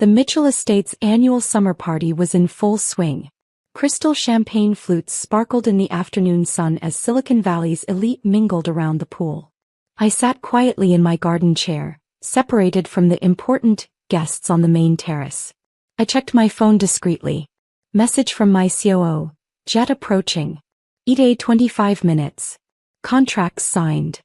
The Mitchell Estates' annual summer party was in full swing. Crystal champagne flutes sparkled in the afternoon sun as Silicon Valley's elite mingled around the pool. I sat quietly in my garden chair, separated from the important guests on the main terrace. I checked my phone discreetly. Message from my COO, jet approaching. ETA 25 minutes. Contracts signed.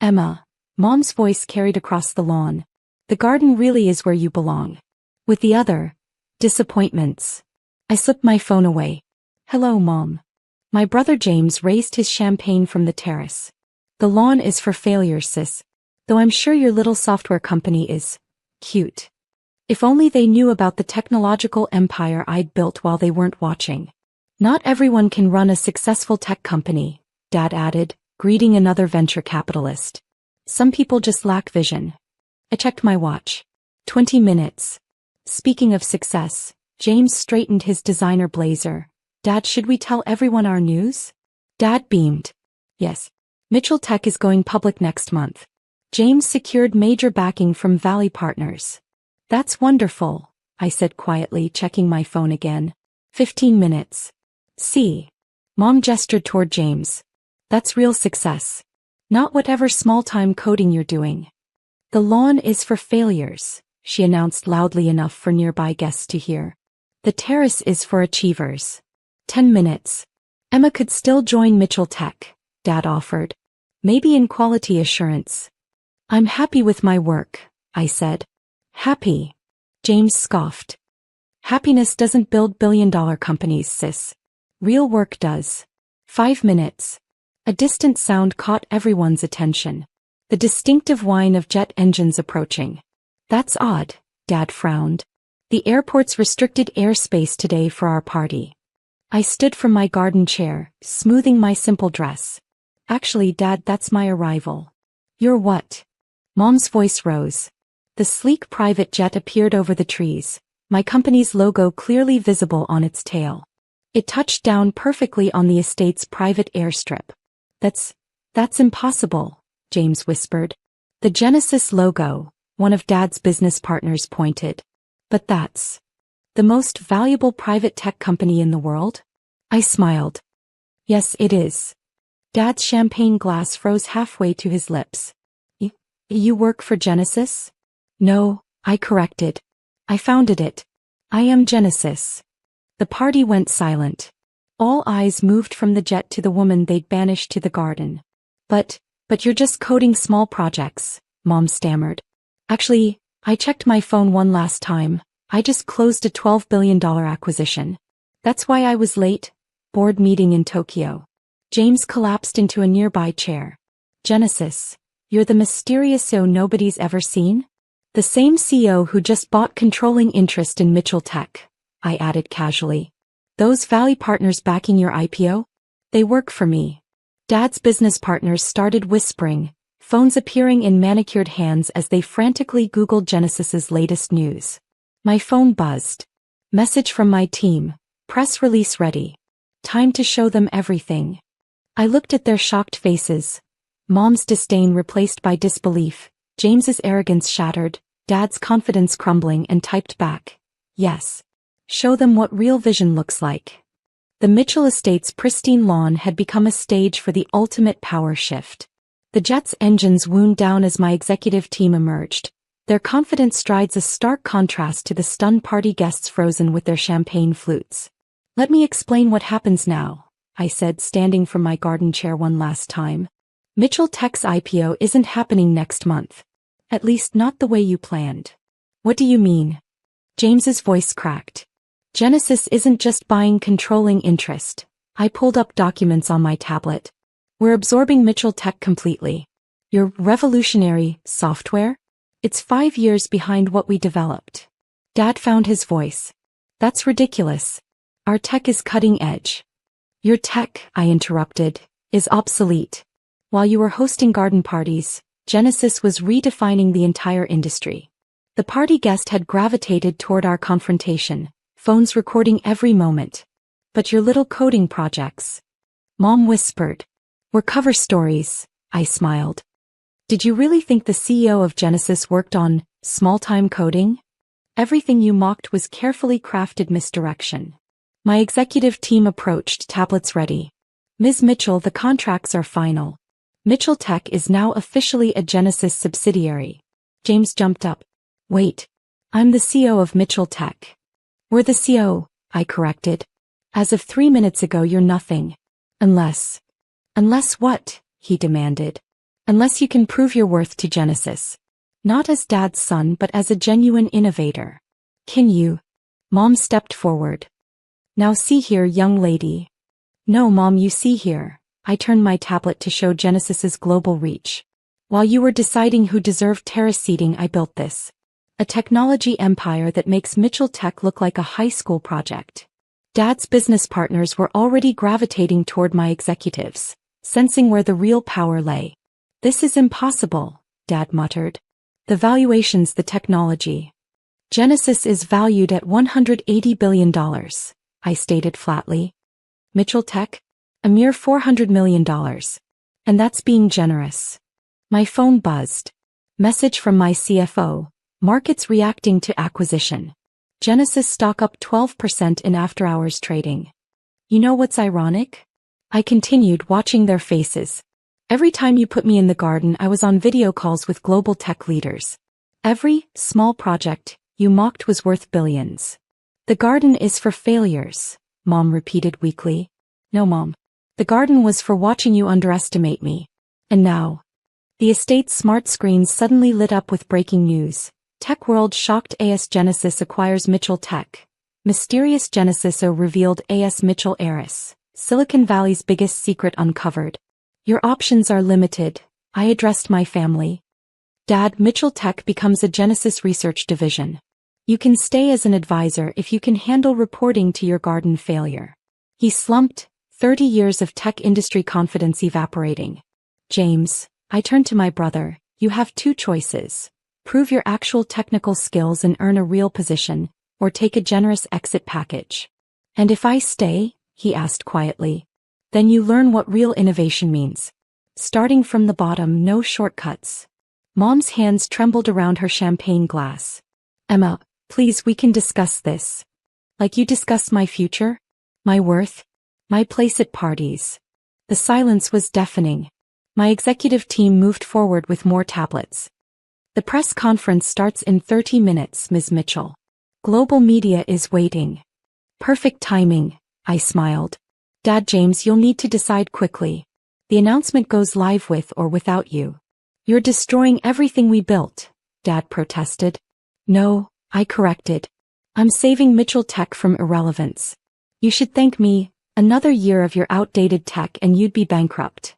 Emma, Mom's voice carried across the lawn. The garden really is where you belong. With the other disappointments. I slipped my phone away. Hello, Mom. My brother James raised his champagne from the terrace. The lawn is for failures, sis. Though I'm sure your little software company is cute. If only they knew about the technological empire I'd built while they weren't watching. Not everyone can run a successful tech company, Dad added, greeting another venture capitalist. Some people just lack vision. I checked my watch. 20 minutes. Speaking of success, James straightened his designer blazer. Dad, should we tell everyone our news? Dad beamed. Yes. Mitchell Tech is going public next month. James secured major backing from Valley Partners. That's wonderful, I said quietly, checking my phone again. 15 minutes. See. Mom gestured toward James. That's real success. Not whatever small-time coding you're doing. The lawn is for failures, she announced loudly enough for nearby guests to hear. The terrace is for achievers. 10 minutes. Emma could still join Mitchell Tech, Dad offered. Maybe in quality assurance. I'm happy with my work, I said. Happy? James scoffed. Happiness doesn't build billion-dollar companies, sis. Real work does. 5 minutes. A distant sound caught everyone's attention. The distinctive whine of jet engines approaching. That's odd, Dad frowned. The airport's restricted airspace today for our party. I stood from my garden chair, smoothing my simple dress. Actually, Dad, that's my arrival. You're what? Mom's voice rose. The sleek private jet appeared over the trees, my company's logo clearly visible on its tail. It touched down perfectly on the estate's private airstrip. That's impossible, James whispered. The Genesis logo, one of Dad's business partners pointed. But that's the most valuable private tech company in the world? I smiled. Yes, it is. Dad's champagne glass froze halfway to his lips. You work for Genesis? No, I corrected. I founded it. I am Genesis. The party went silent. All eyes moved from the jet to the woman they'd banished to the garden. But you're just coding small projects, Mom stammered. Actually, I checked my phone one last time. I just closed a $12 billion acquisition. That's why I was late. Board meeting in Tokyo. James collapsed into a nearby chair. Genesis, you're the mysterious CEO nobody's ever seen? The same CEO who just bought controlling interest in Mitchell Tech, I added casually. Those Valley Partners backing your IPO? They work for me. Dad's business partners started whispering, phones appearing in manicured hands as they frantically Googled Genesis's latest news. My phone buzzed. Message from my team. Press release ready. Time to show them everything. I looked at their shocked faces. Mom's disdain replaced by disbelief, James's arrogance shattered, Dad's confidence crumbling, and typed back. Yes. Show them what real vision looks like. The Mitchell Estate's pristine lawn had become a stage for the ultimate power shift. The jet's engines wound down as my executive team emerged, their confident strides a stark contrast to the stunned party guests frozen with their champagne flutes. Let me explain what happens now, I said, standing from my garden chair one last time. Mitchell Tech's IPO isn't happening next month. At least not the way you planned. What do you mean? James's voice cracked. Genesis isn't just buying controlling interest. I pulled up documents on my tablet. We're absorbing Mitchell Tech completely. Your revolutionary software? It's 5 years behind what we developed. Dad found his voice. That's ridiculous. Our tech is cutting edge. Your tech, I interrupted, is obsolete. While you were hosting garden parties, Genesis was redefining the entire industry. The party guest had gravitated toward our confrontation, phones recording every moment. But your little coding projects? Mom whispered. We're cover stories, I smiled. Did you really think the CEO of Genesis worked on small-time coding? Everything you mocked was carefully crafted misdirection. My executive team approached, tablets ready. Ms. Mitchell, the contracts are final. Mitchell Tech is now officially a Genesis subsidiary. James jumped up. Wait. I'm the CEO of Mitchell Tech. We're the CEO, I corrected. As of 3 minutes ago, you're nothing. Unless what? He demanded. Unless you can prove your worth to Genesis. Not as Dad's son but as a genuine innovator. Can you? Mom stepped forward. Now see here, young lady. No, Mom, you see here. I turned my tablet to show Genesis's global reach. While you were deciding who deserved terrace seating, I built this. A technology empire that makes Mitchell Tech look like a high school project. Dad's business partners were already gravitating toward my executives, sensing where the real power lay. This is impossible, Dad muttered. The valuations, the technology. Genesis is valued at $180 billion, I stated flatly. Mitchell Tech? A mere $400 million. And that's being generous. My phone buzzed. Message from my CFO. Markets reacting to acquisition. Genesis stock up 12% in after-hours trading. You know what's ironic? I continued, watching their faces. Every time you put me in the garden, I was on video calls with global tech leaders. Every small project you mocked was worth billions. The garden is for failures, Mom repeated weakly. No, Mom. The garden was for watching you underestimate me. And now. The estate's smart screens suddenly lit up with breaking news. Tech World shocked, AS Genesis acquires Mitchell Tech. Mysterious Genesis revealed, AS Mitchell heiress. Silicon Valley's biggest secret uncovered. Your options are limited, I addressed my family. Dad, Mitchell Tech becomes a Genesis research division. You can stay as an advisor if you can handle reporting to your garden failure. He slumped, 30 years of tech industry confidence evaporating. James, I turned to my brother, you have two choices. Prove your actual technical skills and earn a real position, or take a generous exit package. And if I stay, he asked quietly, then you learn what real innovation means. Starting from the bottom, no shortcuts. Mom's hands trembled around her champagne glass. Emma, please, we can discuss this. Like you discuss my future? My worth? My place at parties? The silence was deafening. My executive team moved forward with more tablets. The press conference starts in 30 minutes, Ms. Mitchell. Global media is waiting. Perfect timing, I smiled. Dad, James, you'll need to decide quickly. The announcement goes live with or without you. You're destroying everything we built, Dad protested. No, I corrected. I'm saving Mitchell Tech from irrelevance. You should thank me. Another year of your outdated tech and you'd be bankrupt.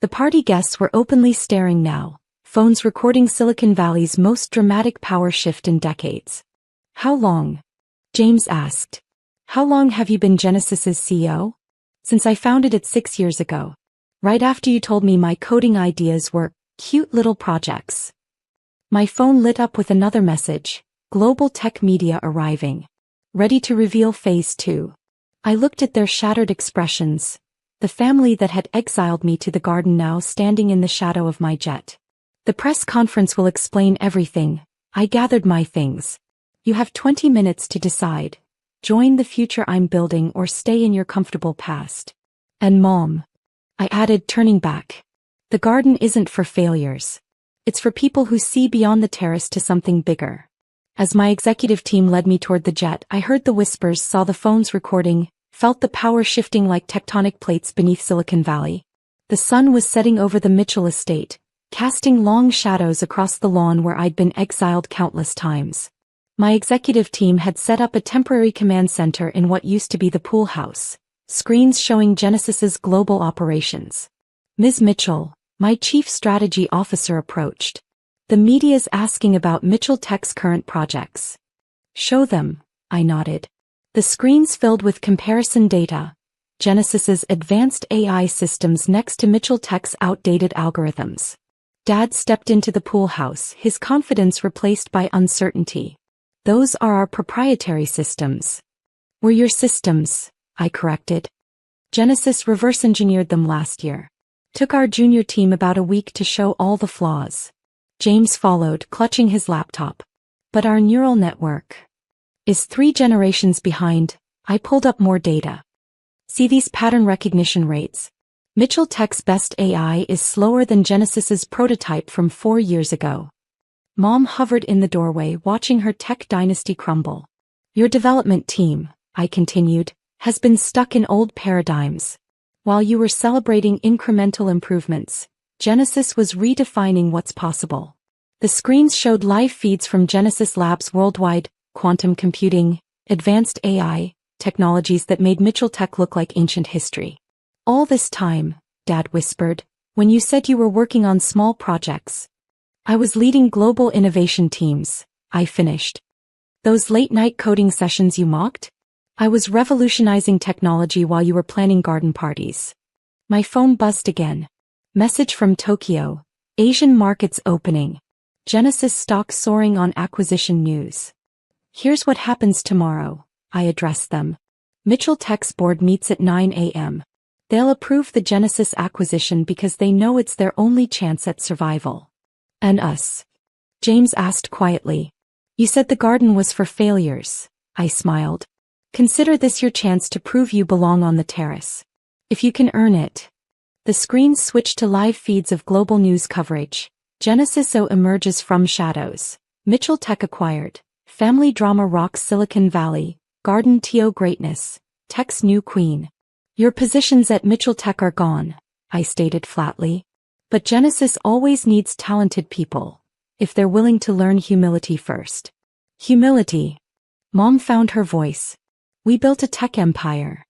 The party guests were openly staring now, phones recording Silicon Valley's most dramatic power shift in decades. How long? James asked. How long have you been Genesis's CEO? Since I founded it 6 years ago. Right after you told me my coding ideas were cute little projects. My phone lit up with another message. Global tech media arriving. Ready to reveal phase 2. I looked at their shattered expressions. The family that had exiled me to the garden now standing in the shadow of my jet. The press conference will explain everything. I gathered my things. You have 20 minutes to decide. Join the future I'm building or stay in your comfortable past. And Mom, I added, turning back. The garden isn't for failures. It's for people who see beyond the terrace to something bigger. As my executive team led me toward the jet, I heard the whispers, saw the phones recording, felt the power shifting like tectonic plates beneath Silicon Valley. The sun was setting over the Mitchell estate, casting long shadows across the lawn where I'd been exiled countless times. My executive team had set up a temporary command center in what used to be the pool house, screens showing Genesis's global operations. Ms. Mitchell, my chief strategy officer, approached. The media's asking about Mitchell Tech's current projects. Show them, I nodded. The screens filled with comparison data, Genesis's advanced AI systems next to Mitchell Tech's outdated algorithms. Dad stepped into the pool house, his confidence replaced by uncertainty. Those are our proprietary systems. Were your systems, I corrected. Genesis reverse engineered them last year. Took our junior team about a week to show all the flaws. James followed, clutching his laptop. But our neural network is 3 generations behind. I pulled up more data. See these pattern recognition rates. Mitchell Tech's best AI is slower than Genesis's prototype from 4 years ago. Mom hovered in the doorway watching her tech dynasty crumble. Your development team, I continued, has been stuck in old paradigms. While you were celebrating incremental improvements, Genesis was redefining what's possible. The screens showed live feeds from Genesis Labs worldwide, quantum computing, advanced AI, technologies that made Mitchell Tech look like ancient history. All this time, Dad whispered, when you said you were working on small projects. I was leading global innovation teams, I finished. Those late-night coding sessions you mocked? I was revolutionizing technology while you were planning garden parties. My phone buzzed again. Message from Tokyo. Asian markets opening. Genesis stock soaring on acquisition news. Here's what happens tomorrow, I addressed them. Mitchell Tech's board meets at 9 a.m. They'll approve the Genesis acquisition because they know it's their only chance at survival. And us? James asked quietly. You said the garden was for failures, I smiled. Consider this your chance to prove you belong on the terrace. If you can earn it. The screen switched to live feeds of global news coverage. Genesis emerges from shadows. Mitchell Tech acquired. Family drama rocks Silicon Valley. Garden TO greatness. Tech's new queen. Your positions at Mitchell Tech are gone, I stated flatly. But Genesis always needs talented people, if they're willing to learn humility first. Humility. Mom found her voice. We built a tech empire.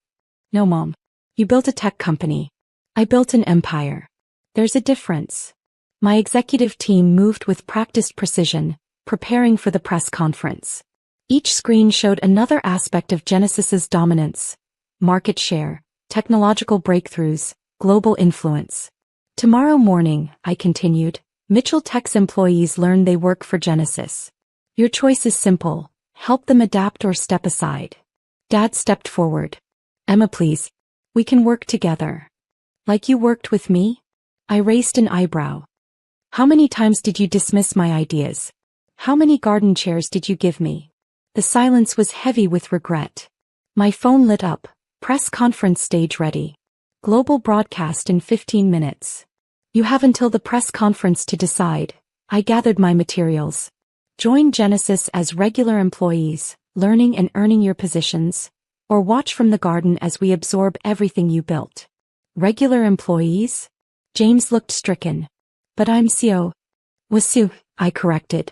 No, Mom. You built a tech company. I built an empire. There's a difference. My executive team moved with practiced precision, preparing for the press conference. Each screen showed another aspect of Genesis's dominance. Market share, technological breakthroughs, global influence. Tomorrow morning, I continued, Mitchell Tech's employees learn they work for Genesis. Your choice is simple. Help them adapt or step aside. Dad stepped forward. Emma, please. We can work together. Like you worked with me? I raised an eyebrow. How many times did you dismiss my ideas? How many garden chairs did you give me? The silence was heavy with regret. My phone lit up. Press conference stage ready. Global broadcast in 15 minutes. You have until the press conference to decide. I gathered my materials. Join Genesis as regular employees, learning and earning your positions, or watch from the garden as we absorb everything you built. Regular employees? James looked stricken. But I'm CEO. Wasu, I corrected.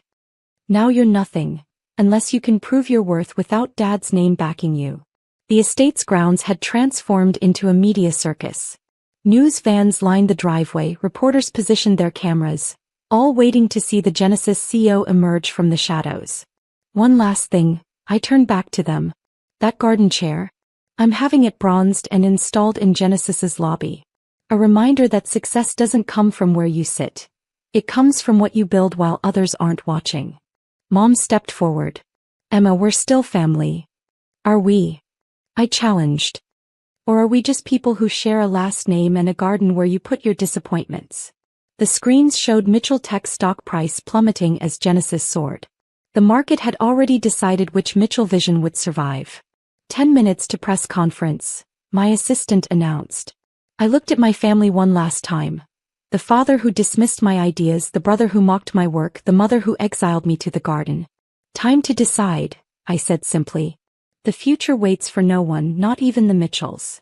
Now you're nothing, unless you can prove your worth without Dad's name backing you. The estate's grounds had transformed into a media circus. News vans lined the driveway, reporters positioned their cameras, all waiting to see the Genesis CEO emerge from the shadows. One last thing, I turned back to them. That garden chair? I'm having it bronzed and installed in Genesis's lobby. A reminder that success doesn't come from where you sit. It comes from what you build while others aren't watching. Mom stepped forward. Emma, we're still family. Are we? I challenged. Or are we just people who share a last name and a garden where you put your disappointments? The screens showed Mitchell Tech's stock price plummeting as Genesis soared. The market had already decided which Mitchell vision would survive. 10 minutes to press conference, my assistant announced. I looked at my family one last time. The father who dismissed my ideas, the brother who mocked my work, the mother who exiled me to the garden. Time to decide, I said simply. The future waits for no one, not even the Mitchells.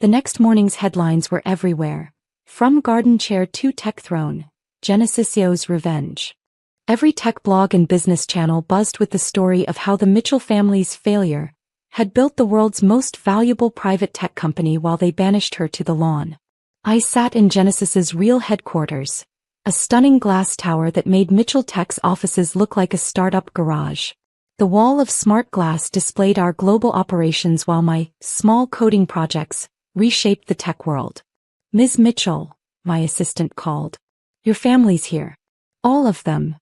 The next morning's headlines were everywhere. From garden chair to tech throne, Genesis CEO's revenge. Every tech blog and business channel buzzed with the story of how the Mitchell family's failure had built the world's most valuable private tech company while they banished her to the lawn. I sat in Genesis's real headquarters, a stunning glass tower that made Mitchell Tech's offices look like a startup garage. The wall of smart glass displayed our global operations while my small coding projects reshaped the tech world. Ms. Mitchell, my assistant called. Your family's here. All of them.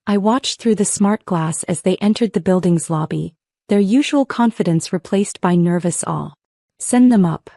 I watched through the smart glass as they entered the building's lobby, their usual confidence replaced by nervous awe. Send them up.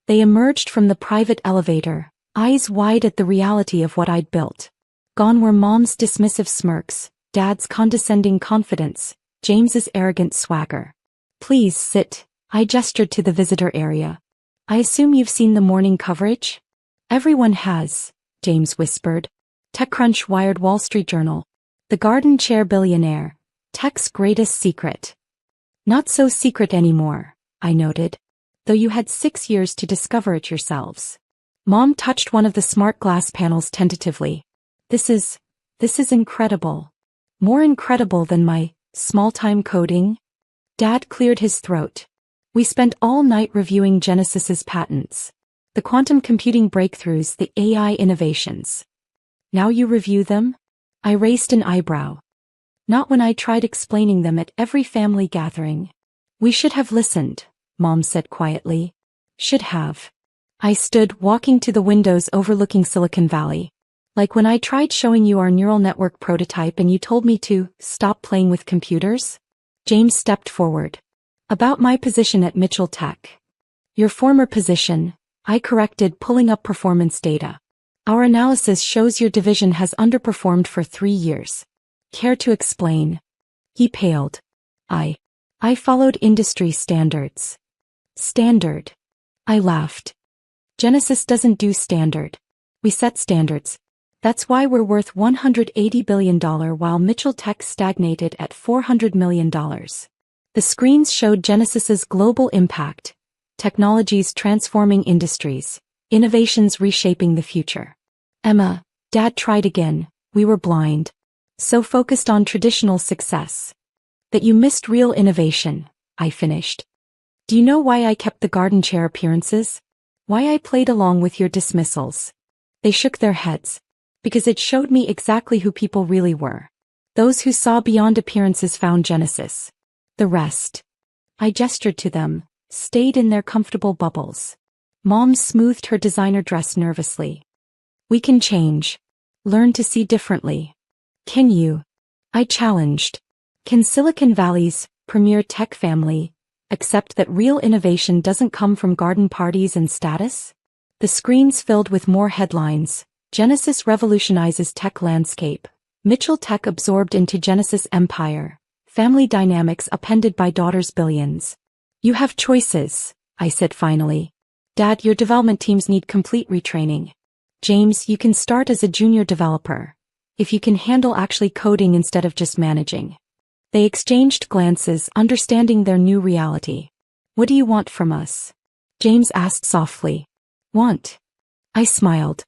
They emerged from the private elevator, eyes wide at the reality of what I'd built. Gone were Mom's dismissive smirks, Dad's condescending confidence, James's arrogant swagger. Please sit, I gestured to the visitor area. I assume you've seen the morning coverage? Everyone has, James whispered. TechCrunch wired Wall Street Journal. The garden chair billionaire. Tech's greatest secret. Not so secret anymore, I noted. Though you had 6 years to discover it yourselves. Mom touched one of the smart glass panels tentatively. This is incredible. More incredible than my small-time coding? Dad cleared his throat. We spent all night reviewing Genesis's patents. The quantum computing breakthroughs, the AI innovations. Now you review them? I raised an eyebrow. Not when I tried explaining them at every family gathering. We should have listened, Mom said quietly. Should have. I stood, walking to the windows overlooking Silicon Valley. Like when I tried showing you our neural network prototype and you told me to stop playing with computers? James stepped forward. About my position at Mitchell Tech. Your former position, I corrected, pulling up performance data. Our analysis shows your division has underperformed for 3 years. Care to explain? He paled. I followed industry standards. Standard. I laughed. Genesis doesn't do standard. We set standards. That's why we're worth $180 billion while Mitchell Tech stagnated at $400 million. The screens showed Genesis's global impact, technologies transforming industries, innovations reshaping the future. Emma, Dad tried again, we were blind. So focused on traditional success. That you missed real innovation, I finished. Do you know why I kept the garden chair appearances? Why I played along with your dismissals? They shook their heads. Because it showed me exactly who people really were. Those who saw beyond appearances found Genesis. The rest. I gestured to them, stayed in their comfortable bubbles. Mom smoothed her designer dress nervously. We can change. Learn to see differently. Can you? I challenged. Can Silicon Valley's premier tech family accept that real innovation doesn't come from garden parties and status? The screens filled with more headlines. Genesis revolutionizes tech landscape. Mitchell Tech absorbed into Genesis empire. Family dynamics upended by daughter's billions. You have choices, I said finally. Dad, your development teams need complete retraining. James, you can start as a junior developer. If you can handle actually coding instead of just managing. They exchanged glances, understanding their new reality. What do you want from us? James asked softly. Want? I smiled.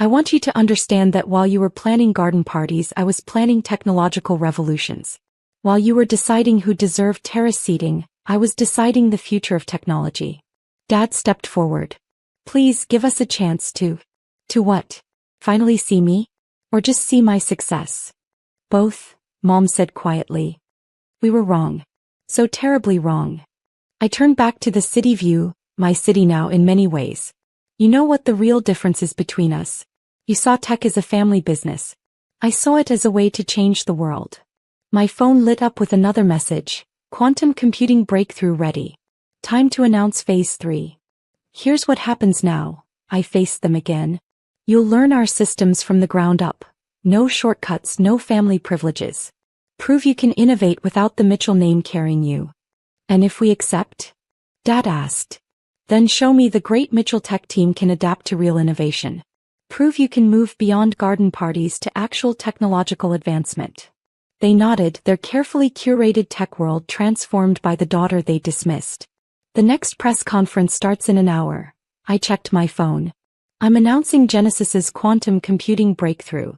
I want you to understand that while you were planning garden parties, I was planning technological revolutions. While you were deciding who deserved terrace seating, I was deciding the future of technology. Dad stepped forward. Please give us a chance to what? Finally see me? Or just see my success? Both, Mom said quietly. We were wrong. So terribly wrong. I turned back to the city view, my city now in many ways. You know what the real difference is between us? You saw tech as a family business. I saw it as a way to change the world. My phone lit up with another message. Quantum computing breakthrough ready. Time to announce phase 3. Here's what happens now. I faced them again. You'll learn our systems from the ground up. No shortcuts, no family privileges. Prove you can innovate without the Mitchell name carrying you. And if we accept? Dad asked. Then show me the great Mitchell Tech team can adapt to real innovation. Prove you can move beyond garden parties to actual technological advancement. They nodded, their carefully curated tech world transformed by the daughter they dismissed. The next press conference starts in an hour. I checked my phone. I'm announcing Genesis's quantum computing breakthrough.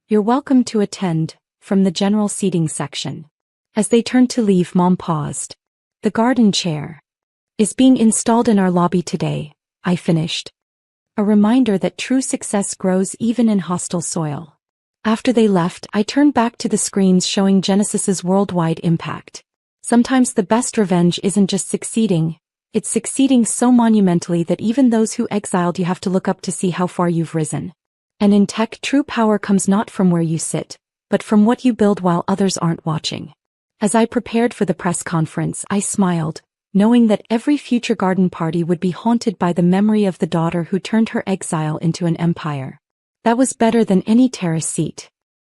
You're welcome to attend, from the general seating section. As they turned to leave, Mom paused. The garden chair is being installed in our lobby today, I finished. A reminder that true success grows even in hostile soil. After they left, I turned back to the screens showing Genesis's worldwide impact. Sometimes the best revenge isn't just succeeding, it's succeeding so monumentally that even those who exiled you have to look up to see how far you've risen. And in tech, true power comes not from where you sit, but from what you build while others aren't watching. As I prepared for the press conference, I smiled, knowing that every future garden party would be haunted by the memory of the daughter who turned her exile into an empire. That was better than any terrace seat.